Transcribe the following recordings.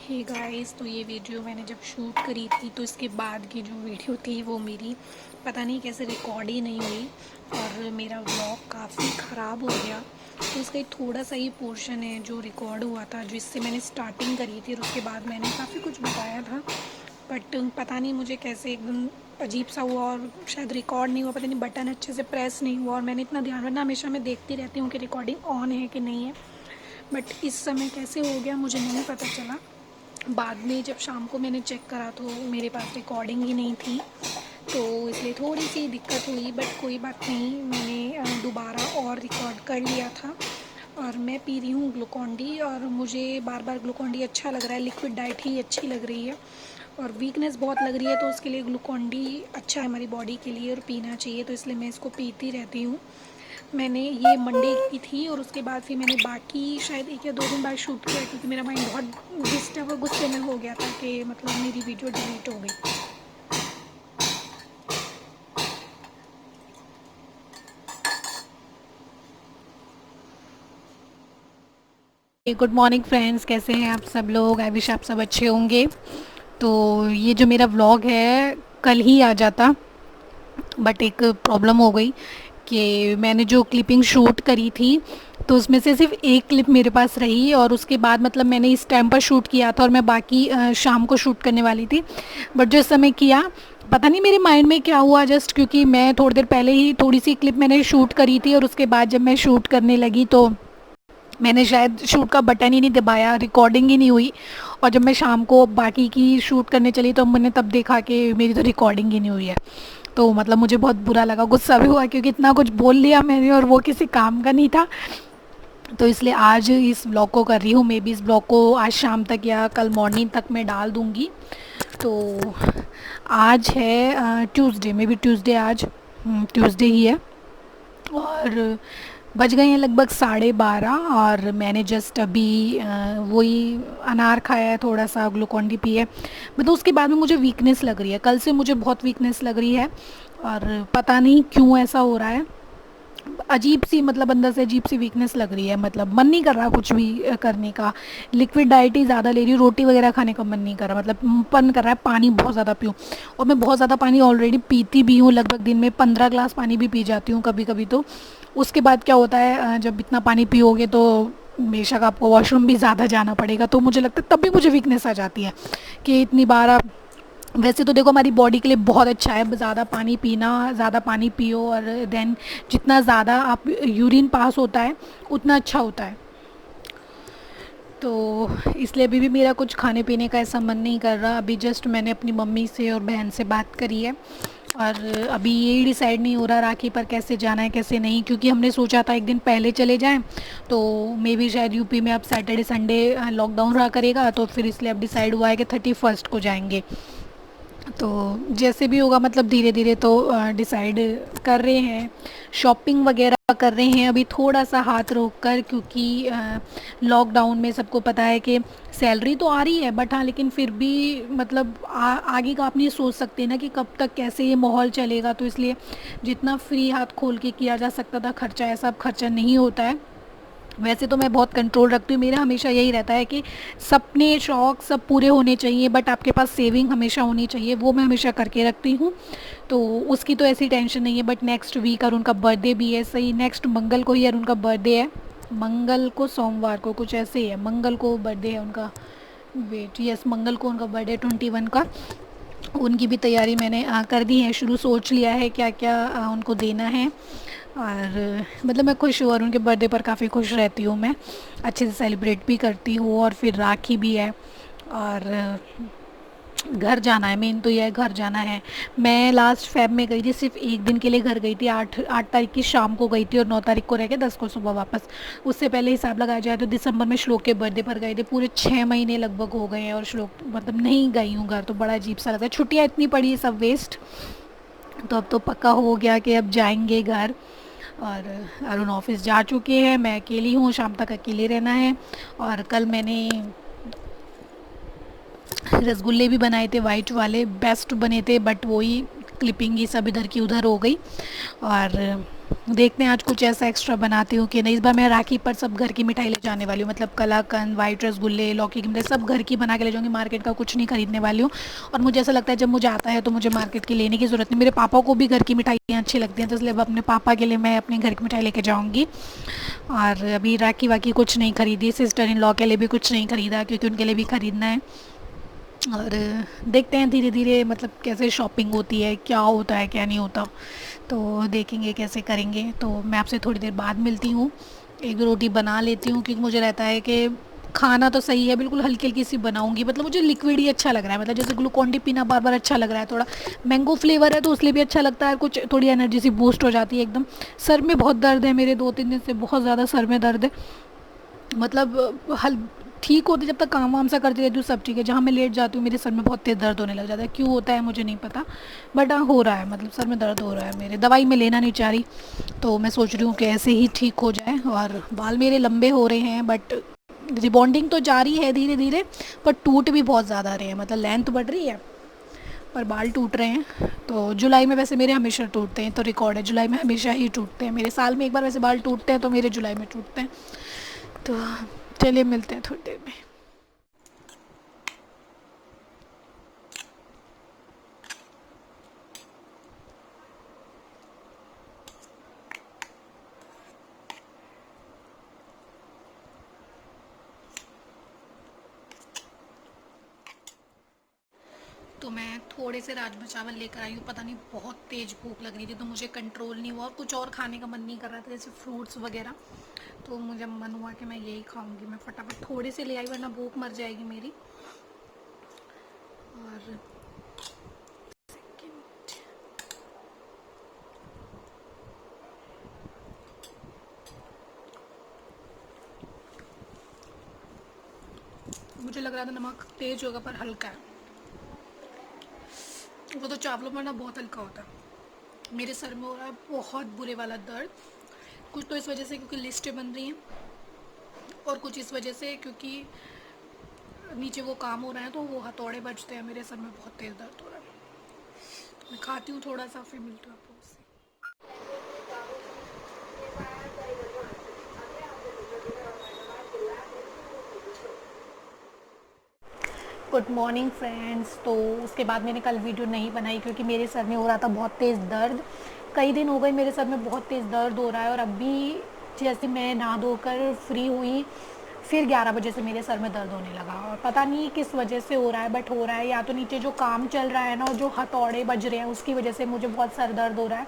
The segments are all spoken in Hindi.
हे गाइस, तो ये वीडियो मैंने जब शूट करी थी तो इसके बाद की जो वीडियो थी वो मेरी पता नहीं कैसे रिकॉर्ड ही नहीं हुई और मेरा व्लॉग काफ़ी ख़राब हो गया। तो इसका एक थोड़ा सा ही पोर्शन है जो रिकॉर्ड हुआ था, जिससे मैंने स्टार्टिंग करी थी और उसके बाद मैंने काफ़ी कुछ बताया था। बट पता नहीं मुझे कैसे एकदम अजीब सा हुआ और शायद रिकॉर्ड नहीं हुआ, पता नहीं बटन अच्छे से प्रेस नहीं हुआ। और मैंने इतना ध्यान रखना, हमेशा मैं देखती रहती हूँ कि रिकॉर्डिंग ऑन है कि नहीं है, बट इस समय कैसे हो गया मुझे नहीं पता चला। बाद में जब शाम को मैंने चेक करा तो मेरे पास रिकॉर्डिंग ही नहीं थी, तो इसलिए थोड़ी सी दिक्कत हुई। बट कोई बात नहीं, मैंने दोबारा और रिकॉर्ड कर लिया था। और मैं पी रही हूँ ग्लूकॉन डी और मुझे बार बार ग्लूकॉन डी अच्छा लग रहा है, लिक्विड डाइट ही अच्छी लग रही है और वीकनेस बहुत लग रही है, तो उसके लिए ग्लूकॉन डी अच्छा है हमारी बॉडी के लिए और पीना चाहिए, तो इसलिए मैं इसको पीती रहती हूँ। मैंने ये मंडे की थी और उसके बाद फिर मैंने बाकी शायद 1 या 2 दिन बाद शूट किया, क्योंकि मेरा माइंड बहुत डिस्टर्ब और गुस्से में हो गया था कि मतलब मेरी वीडियो डिलीट हो गई। गुड मॉर्निंग फ्रेंड्स, कैसे हैं आप सब लोग? आई विश आप सब अच्छे होंगे। तो ये जो मेरा व्लॉग है कल ही आ जाता, बट एक प्रॉब्लम हो गई कि मैंने जो क्लिपिंग शूट करी थी तो उसमें से सिर्फ एक क्लिप मेरे पास रही और उसके बाद मतलब मैंने इस टाइम पर शूट किया था और मैं बाकी शाम को शूट करने वाली थी। बट जो इस समय किया, पता नहीं मेरे माइंड में क्या हुआ, जस्ट क्योंकि मैं थोड़ी देर पहले ही थोड़ी सी क्लिप मैंने शूट करी थी और उसके बाद जब मैं शूट करने लगी तो मैंने शायद शूट का बटन ही नहीं दबाया, रिकॉर्डिंग ही नहीं हुई। और जब मैं शाम को बाकी की शूट करने चली तो मैंने तब देखा कि मेरी तो रिकॉर्डिंग ही नहीं हुई है। तो मतलब मुझे बहुत बुरा लगा, गुस्सा भी हुआ, क्योंकि इतना कुछ बोल लिया मैंने और वो किसी काम का नहीं था। तो इसलिए आज इस ब्लॉग को कर रही हूँ। मे बी इस ब्लॉग को आज शाम तक या कल मॉर्निंग तक मैं डाल दूँगी। तो आज है ट्यूसडे, मे बी ट्यूसडे, आज ट्यूसडे ही है और बज गए हैं लगभग 12:30 और मैंने जस्ट अभी वही अनार खाया है, थोड़ा सा ग्लूकॉन डी पी है। मतलब उसके बाद में मुझे वीकनेस लग रही है, कल से मुझे बहुत वीकनेस लग रही है और पता नहीं क्यों ऐसा हो रहा है। अजीब सी, मतलब अंदर से अजीब सी वीकनेस लग रही है, मतलब मन नहीं कर रहा कुछ भी करने का। लिक्विड डाइट ही ज़्यादा ले रही हूँ, रोटी वगैरह खाने का मन नहीं कर रहा, मतलब मन कर रहा है पानी बहुत ज़्यादा पीऊँ। और मैं बहुत ज़्यादा पानी ऑलरेडी पीती भी हूँ, लगभग दिन में 15 ग्लास पानी भी पी जाती हूँ कभी कभी। तो उसके बाद क्या होता है, जब इतना पानी पियोगे तो बेशक आपको वॉशरूम भी ज़्यादा जाना पड़ेगा, तो मुझे लगता है तब भी मुझे वीकनेस आ जाती है कि इतनी बार आप। वैसे तो देखो हमारी बॉडी के लिए बहुत अच्छा है ज़्यादा पानी पीना, ज़्यादा पानी पियो और देन जितना ज़्यादा आप यूरिन पास होता है उतना अच्छा होता है। तो इसलिए अभी भी मेरा कुछ खाने पीने का ऐसा मन नहीं कर रहा। अभी जस्ट मैंने अपनी मम्मी से और बहन से बात करी है और अभी ये डिसाइड नहीं हो रहा राखी पर कैसे जाना है कैसे नहीं, क्योंकि हमने सोचा था एक दिन पहले चले जाएं। तो मे बी शायद यूपी में अब सैटरडे संडे लॉकडाउन रहा करेगा, तो फिर इसलिए अब डिसाइड हुआ है कि 31st को जाएंगे। तो जैसे भी होगा, मतलब धीरे धीरे तो डिसाइड कर रहे हैं। शॉपिंग वगैरह कर रहे हैं अभी थोड़ा सा हाथ रोक कर, क्योंकि लॉकडाउन में सबको पता है कि सैलरी तो आ रही है, बट हाँ लेकिन फिर भी मतलब आगे का आप नहीं सोच सकते ना कि कब तक कैसे ये माहौल चलेगा। तो इसलिए जितना फ्री हाथ खोल के किया जा सकता था खर्चा, ऐसा अब खर्चा नहीं होता है। वैसे तो मैं बहुत कंट्रोल रखती हूँ, मेरा हमेशा यही रहता है कि सपने शौक़ सब पूरे होने चाहिए, बट आपके पास सेविंग हमेशा होनी चाहिए, वो मैं हमेशा करके रखती हूँ। तो उसकी तो ऐसी टेंशन नहीं है। बट नेक्स्ट वीक और उनका बर्थडे भी है, सही नेक्स्ट मंगल को ही और उनका बर्थडे है, मंगल को सोमवार को कुछ ऐसे ही है, मंगल को बर्थडे है उनका। वेट, यस, मंगल को उनका बर्थडे 21 का। उनकी भी तैयारी मैंने कर दी है शुरू, सोच लिया है क्या क्या उनको देना है। और मतलब मैं खुश हूँ और उनके बर्थडे पर काफ़ी खुश रहती हूँ, मैं अच्छे से सेलिब्रेट भी करती हूँ। और फिर राखी भी है और घर जाना है, मेन तो यह है घर जाना है। मैं लास्ट फेब में गई थी, सिर्फ एक दिन के लिए घर गई थी, 8 तारीख की शाम को गई थी और 9 तारीख को रह के 10 को सुबह वापस। उससे पहले हिसाब लगाया जाए तो दिसंबर में श्लोक के बर्थडे पर गए थे, पूरे 6 महीने लगभग हो गए हैं और श्लोक मतलब नहीं गई हूँ घर, तो बड़ा अजीब सा लगता है। छुट्टियाँ इतनी पड़ी, सब वेस्ट। तो अब तो पक्का हो गया कि अब जाएंगे घर। और अरुण ऑफिस जा चुके हैं, मैं अकेली हूँ, शाम तक अकेले रहना है। और कल मैंने रसगुल्ले भी बनाए थे, वाइट वाले बेस्ट बने थे, बट वही क्लिपिंग ही सब इधर की उधर हो गई। और देखते हैं आज कुछ ऐसा एक्स्ट्रा बनाती हूँ कि नहीं। इस बार मैं राखी पर सब घर की मिठाई ले जाने वाली हूँ, मतलब कलाकंद, वाइट रसगुल्ले, लौकी की मिठाई सब घर की बना के ले जाऊँगी, मार्केट का कुछ नहीं खरीदने वाली हूँ। और मुझे ऐसा लगता है जब मुझे आता है तो मुझे मार्केट की लेने की ज़रूरत नहीं। मेरे पापा को भी घर की मिठाइयाँ अच्छी लगती हैं, तो इसलिए अब अपने पापा के लिए मैं अपने घर की मिठाई लेके जाऊँगी। और अभी राखी वाकी कुछ नहीं खरीदी, सिस्टर इन लॉ के लिए भी कुछ नहीं खरीदा क्योंकि उनके लिए भी ख़रीदना है। और देखते हैं धीरे धीरे मतलब कैसे शॉपिंग होती है, क्या होता है क्या नहीं होता, तो देखेंगे कैसे करेंगे। तो मैं आपसे थोड़ी देर बाद मिलती हूँ। एक दो रोटी बना लेती हूँ क्योंकि मुझे रहता है कि खाना तो सही है, बिल्कुल हल्की हल्की सी बनाऊंगी, मतलब मुझे लिक्विड ही अच्छा लग रहा है, मतलब जैसे ग्लूकॉन डी पीना बार बार अच्छा लग रहा है। थोड़ा मैंगो फ्लेवर है तो उसलिए भी अच्छा लगता है, कुछ थोड़ी एनर्जी सी बूस्ट हो जाती है एकदम। सर में बहुत दर्द है मेरे, 2-3 दिन से बहुत ज़्यादा सर में दर्द है, मतलब हल ठीक होती जब तक काम वाम सा करती रहती हूँ सब ठीक है, जहाँ मैं लेट जाती हूँ मेरे सर में बहुत तेज़ दर्द होने लग जाता है, क्यों होता है मुझे नहीं पता। बट हाँ हो रहा है, मतलब सर में दर्द हो रहा है मेरे, दवाई में लेना नहीं चाह रही। तो मैं सोच रही हूँ कि ऐसे ही ठीक हो जाए। और बाल मेरे लंबे हो रहे हैं बट रिबॉन्डिंग तो जारी है धीरे धीरे, पर टूट भी बहुत ज़्यादा रहे हैं, मतलब लेंथ बढ़ रही है पर बाल टूट रहे हैं। तो जुलाई में वैसे मेरे हमेशा टूटते हैं, तो रिकॉर्ड है जुलाई में हमेशा ही टूटते हैं मेरे, साल में एक बार वैसे बाल टूटते हैं तो मेरे जुलाई में टूटते हैं। तो चलिए मिलते हैं थोड़ी देर में। तो मैं थोड़े से राजमा चावल लेकर आई हूँ, पता नहीं बहुत तेज़ भूख लग रही थी तो मुझे कंट्रोल नहीं हुआ, और कुछ और खाने का मन नहीं कर रहा था जैसे फ्रूट्स वगैरह। तो मुझे मन हुआ कि मैं यही खाऊंगी, मैं फटाफट थोड़े से ले आई वरना भूख मर जाएगी मेरी। और मुझे लग रहा था नमक तेज़ होगा पर हल्का है, वो तो चावलों में ना बहुत हल्का होता है। मेरे सर में हो रहा है बहुत बुरे वाला दर्द, कुछ तो इस वजह से क्योंकि लिस्टें बन रही हैं, और कुछ इस वजह से क्योंकि नीचे वो काम हो रहा है तो वो हथौड़े बजते हैं, मेरे सर में बहुत तेज़ दर्द हो रहा है। मैं खाती हूँ थोड़ा सा फिर मिलती हूँ आप लोगों से। Good morning friends. तो उसके बाद मैंने कल वीडियो नहीं बनाई क्योंकि मेरे सर में हो रहा था बहुत तेज़ दर्द, कई दिन हो गए मेरे सर में बहुत तेज़ दर्द हो रहा है। और अभी जैसे मैं नहा धोकर फ्री हुई फिर 11 बजे से मेरे सर में दर्द होने लगा, और पता नहीं किस वजह से हो रहा है बट हो रहा है, या तो नीचे जो काम चल रहा है ना और जो हथौड़े बज रहे हैं उसकी वजह से मुझे बहुत सर दर्द हो रहा है,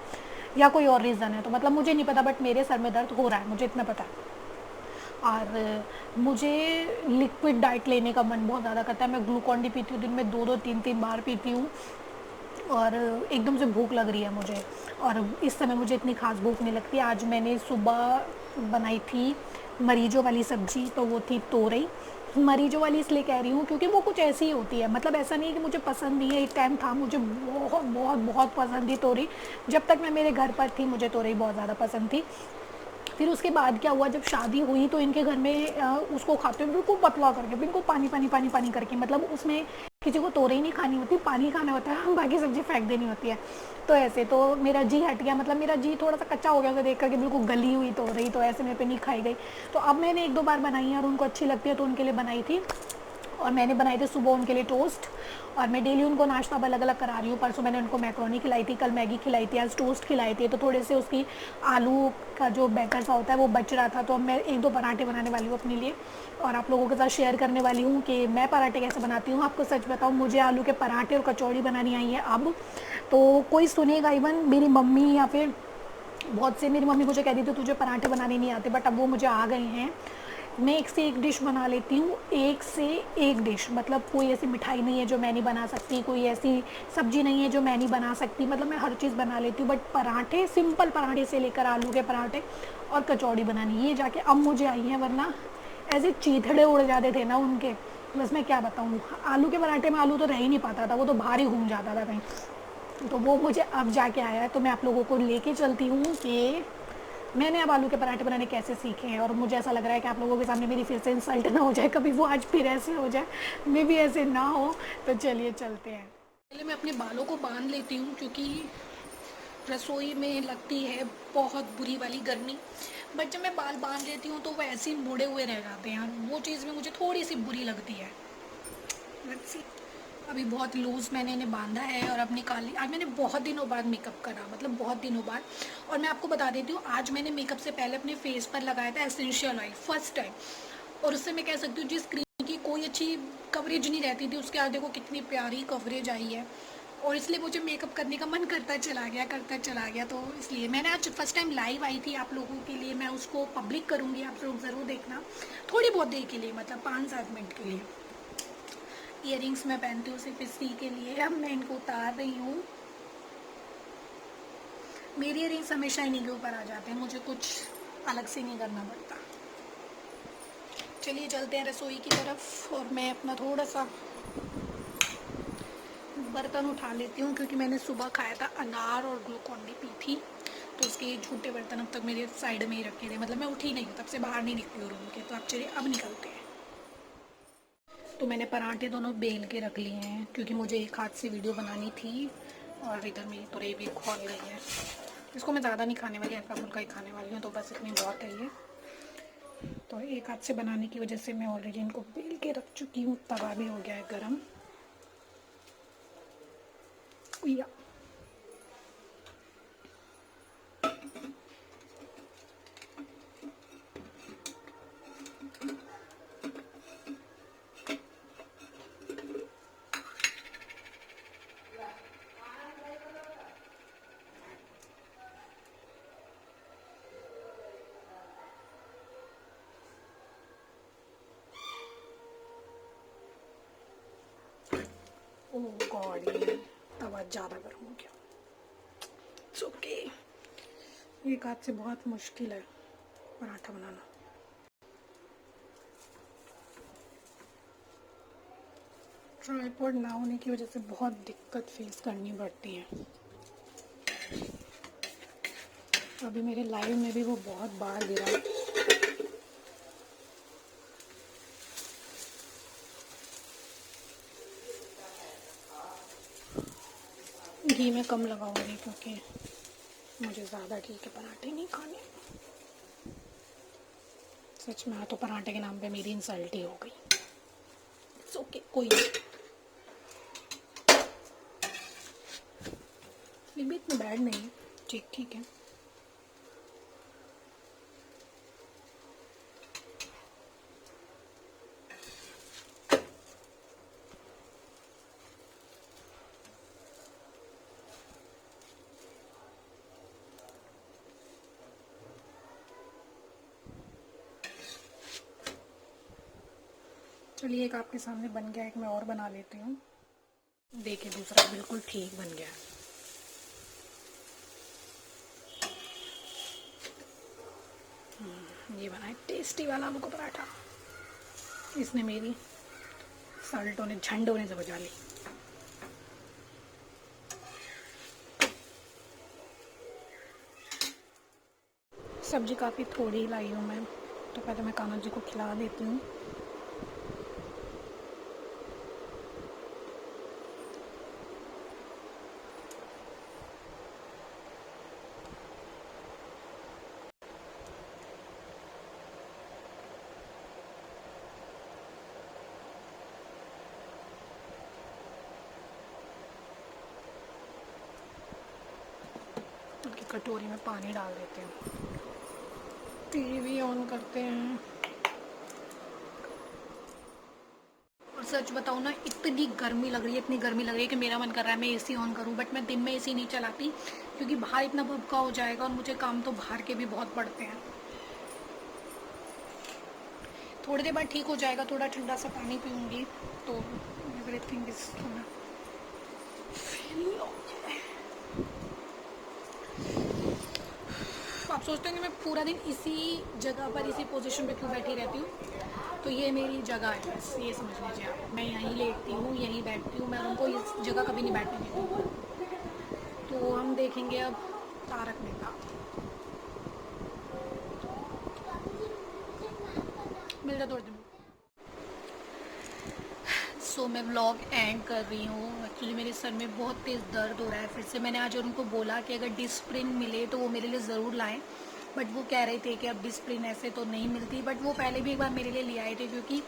या कोई और रीज़न है, तो मतलब मुझे नहीं पता बट मेरे सर में दर्द हो रहा है, मुझे इतना पता है। और मुझे लिक्विड डाइट लेने का मन बहुत ज़्यादा करता है, मैं ग्लूकॉन डी पीती हूँ, दिन में 2-2 3-3 बार पीती हूँ। और एकदम से भूख लग रही है मुझे, और इस समय मुझे इतनी खास भूख नहीं लगती। आज मैंने सुबह बनाई थी मरीजों वाली सब्जी, तो वो थी तोरई। मरीजों वाली इसलिए कह रही हूँ क्योंकि वो कुछ ऐसी ही होती है, मतलब ऐसा नहीं है कि मुझे पसंद नहीं है, एक टाइम था मुझे बहुत बहुत बहुत पसंद थी तोरई, जब तक मैं मेरे घर पर थी मुझे तोरई बहुत ज़्यादा पसंद थी। फिर उसके बाद क्या हुआ, जब शादी हुई तो इनके घर में उसको खाते हुए बिल्कुल पतला करके, बिल्कुल पानी पानी पानी पानी करके, मतलब उसमें किसी को तोरई नहीं खानी होती, पानी खाना होता है, बाकी सब्जी फेंक देनी होती है। तो ऐसे तो मेरा जी हट गया, मतलब मेरा जी थोड़ा सा कच्चा हो गया उसे देख करके, बिल्कुल गली हुई तोरई, तो ऐसे मेरे पे नहीं खाई गई। तो अब मैंने 1-2 बार बनाई है और उनको अच्छी लगती है तो उनके लिए बनाई थी। और मैंने बनाए थे सुबह उनके लिए टोस्ट, और मैं डेली उनको नाश्ता अब अलग अलग करा रही हूँ। परसों मैंने उनको मैक्रोनी खिलाई थी, कल मैगी खिलाई थी, आज टोस्ट खिलाई थी, तो थोड़े से उसकी आलू का जो बैटर सा होता है वो बच रहा था, तो अब मैं 1-2 पराठे बनाने वाली हूँ अपने लिए, और आप लोगों के साथ शेयर करने वाली हूँ कि मैं पराठे कैसे बनाती हूँ। आपको सच बताऊँ, मुझे आलू के पराठे और कचौड़ी बनानी आई है अब, तो कोई सुनेगा, इवन मेरी मम्मी या फिर बहुत से, मेरी मम्मी मुझे कह रही थी तुझे पराठे बनाने नहीं आते, बट अब वो मुझे आ गए हैं। मैं एक से एक डिश बना लेती हूँ, एक से एक डिश, मतलब कोई ऐसी मिठाई नहीं है जो मैं नहीं बना सकती, कोई ऐसी सब्जी नहीं है जो मैं नहीं बना सकती, मतलब मैं हर चीज़ बना लेती हूँ। बट पराठे, सिंपल पराठे से लेकर आलू के पराठे और कचौड़ी बनानी, ये जाके अब मुझे आई हैं, वरना ऐसे चीथड़े उड़ जाते थे ना उनके, बस मैं क्या बताऊँ। आलू के पराठे में आलू तो रह ही नहीं पाता था, वो तो बाहर ही घूम जाता था कहीं, तो वो मुझे अब जाके आया है। तो मैं आप लोगों को लेके चलती हूँ कि मैंने अब आलू के पराठे बनाने कैसे सीखे हैं, और मुझे ऐसा लग रहा है कि आप लोगों के सामने मेरी फिर से इंसल्ट ना हो जाए कभी, वो आज फिर ऐसे हो जाए, मैं भी ऐसे ना हो। तो चलिए चलते हैं। पहले मैं अपने बालों को बांध लेती हूँ क्योंकि रसोई में लगती है बहुत बुरी वाली गर्मी, बट जब मैं बाल बांध लेती हूँ तो वो ऐसे ही मुड़े हुए रह जाते हैं, वो चीज़ में मुझे थोड़ी सी बुरी लगती है। Let's see. अभी बहुत लूज़ मैंने इन्हें बांधा है और अब निकाल ली। आज मैंने बहुत दिनों बाद मेकअप करा, मतलब बहुत दिनों बाद। और मैं आपको बता देती हूँ, आज मैंने मेकअप से पहले अपने फेस पर लगाया था एसेंशियल ऑयल फर्स्ट टाइम। और उससे मैं कह सकती हूँ जिस क्रीम की कोई अच्छी कवरेज नहीं रहती थी, उसके आज देखो कितनी प्यारी कवरेज आई है। और इसलिए मुझे मेकअप करने का मन करता चला गया। तो इसलिए मैंने आज फर्स्ट टाइम लाइव आई थी आप लोगों के लिए। मैं उसको पब्लिक करूँगी, आप लोग ज़रूर देखना, थोड़ी बहुत देर के लिए, मतलब 5-7 मिनट के लिए। इयररिंग्स मैं पहनती हूँ सिर्फ इसी के लिए। अब मैं इनको उतार रही हूँ। मेरे इयररिंग्स हमेशा इन्हीं के ऊपर आ जाते हैं, मुझे कुछ अलग से नहीं करना पड़ता। चलिए चलते हैं रसोई की तरफ, और मैं अपना थोड़ा सा बर्तन उठा लेती हूँ, क्योंकि मैंने सुबह खाया था अनार और ग्लूकॉन डी पी थी, तो उसके झूठे बर्तन अब तक मेरे साइड में ही रखे थे। मतलब मैं उठी नहीं हूँ तब से, बाहर नहीं निकली हूँ रूम के। तो अब चलिए अब निकलते हैं। तो मैंने पराठे दोनों बेल के रख लिए हैं, क्योंकि मुझे एक हाथ से वीडियो बनानी थी। और इधर मेरी तुरई भी खोल गई है। इसको मैं ज़्यादा नहीं खाने वाली, हल्का फुल्का ही खाने वाली हूँ, तो बस इतनी बहुत है ये। तो एक हाथ से बनाने की वजह से मैं ऑलरेडी इनको बेल के रख चुकी हूँ। तवा भी हो गया है गर्म। या ओह गॉड, ये तवा ज़्यादा गर्म हो गया। It's okay. एक हाथ से बहुत मुश्किल है पराठा बनाना। ट्राइपॉड ना होने की वजह से बहुत दिक्कत फेस करनी पड़ती है। अभी मेरे लाइव में भी वो बहुत बार गिरा। घी में कम लगाऊंगी, क्योंकि मुझे ज़्यादा घी के पराठे नहीं खाने। सच में तो पराठे के नाम पे मेरी इंसल्ट ही हो गई। इट्स ओके, कोई नहीं। फिर भी इतना बैड नहीं है, ठीक ठीक है। चलिए एक आपके सामने बन गया, एक मैं और बना लेती हूँ। देखिए दूसरा बिल्कुल ठीक बन गया। ये बना है टेस्टी वाला आलू का पराठा। इसने मेरी साल्ट होने झंड होने से बचा ली। सब्जी काफ़ी थोड़ी लाई हूँ मैं, तो पहले मैं कान्हा जी को खिला देती हूँ। उनकी कटोरी में पानी डाल देते हैं। टीवी ऑन करते हैं। और सच बताऊँ ना, इतनी गर्मी लग रही है, इतनी गर्मी लग रही है कि मेरा मन कर रहा है मैं एसी ऑन करूं, बट मैं दिन में एसी नहीं चलाती, क्योंकि बाहर इतना भभका हो जाएगा और मुझे काम तो बाहर के भी बहुत पड़ते हैं। थोड़ी देर बाद ठीक हो जाएगा, थोड़ा ठंडा सा पानी पीऊँगी तो एवरीथिंग इज आप सोचते हैं कि मैं पूरा दिन इसी जगह पर, इसी पोजीशन पे क्यों बैठी रहती हूँ। तो ये मेरी जगह है, बस ये समझ लीजिए आप। मैं यहीं लेटती हूँ, यहीं बैठती हूँ, मैं उनको इस जगह कभी नहीं बैठने देती हूँ। तो हम देखेंगे अब तारक मेहता। मिलता थोड़ी दिन। सो मैं व्लॉग एंड कर रही हूँ। एक्चुअली मेरे सर में बहुत तेज़ दर्द हो रहा है फिर से। मैंने आज उनको बोला कि अगर डिस्प्रिन मिले तो वो मेरे लिए ज़रूर लाएं, बट वो कह रहे थे कि अब डिस्प्रिन ऐसे तो नहीं मिलती। बट वो पहले भी एक बार मेरे लिए ले आए थे, क्योंकि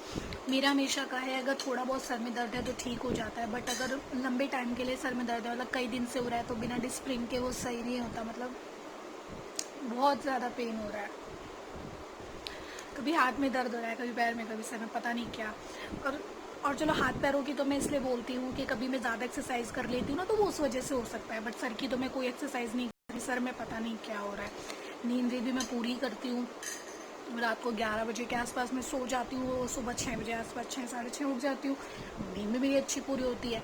मेरा हमेशा का है अगर थोड़ा बहुत सर में दर्द है तो ठीक हो जाता है, बट अगर लंबे टाइम के लिए सर में दर्द है, मतलब कई दिन से हो रहा है, तो बिना डिस्प्रिन के वो सही नहीं होता। मतलब बहुत ज़्यादा पेन हो रहा है, कभी हाथ में दर्द हो रहा है, कभी पैर में, कभी सर में, पता नहीं क्या। और चलो हाथ पैरों की तो मैं इसलिए बोलती हूँ कि कभी मैं ज़्यादा एक्सरसाइज कर लेती हूँ ना, तो वो उस वजह से हो सकता है। बट सर की तो मैं कोई एक्सरसाइज नहीं करती, सर में पता नहीं क्या हो रहा है। नींद भी मैं पूरी करती हूँ, रात को 11 बजे के आसपास मैं सो जाती हूँ, सुबह 6 बजे आसपास 6 साढ़े 6 उठ जाती हूँ। नींद में मेरी अच्छी पूरी होती है,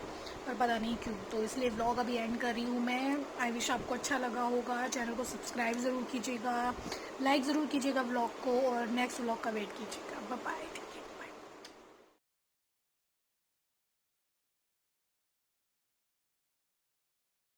पर पता नहीं क्यों। तो इसलिए व्लॉग अभी एंड कर रही हूँ मैं। आई विश आपको अच्छा लगा होगा। चैनल को सब्सक्राइब ज़रूर कीजिएगा, लाइक ज़रूर कीजिएगा व्लॉग को, और नेक्स्ट व्लॉग का वेट कीजिएगा। Bye bye.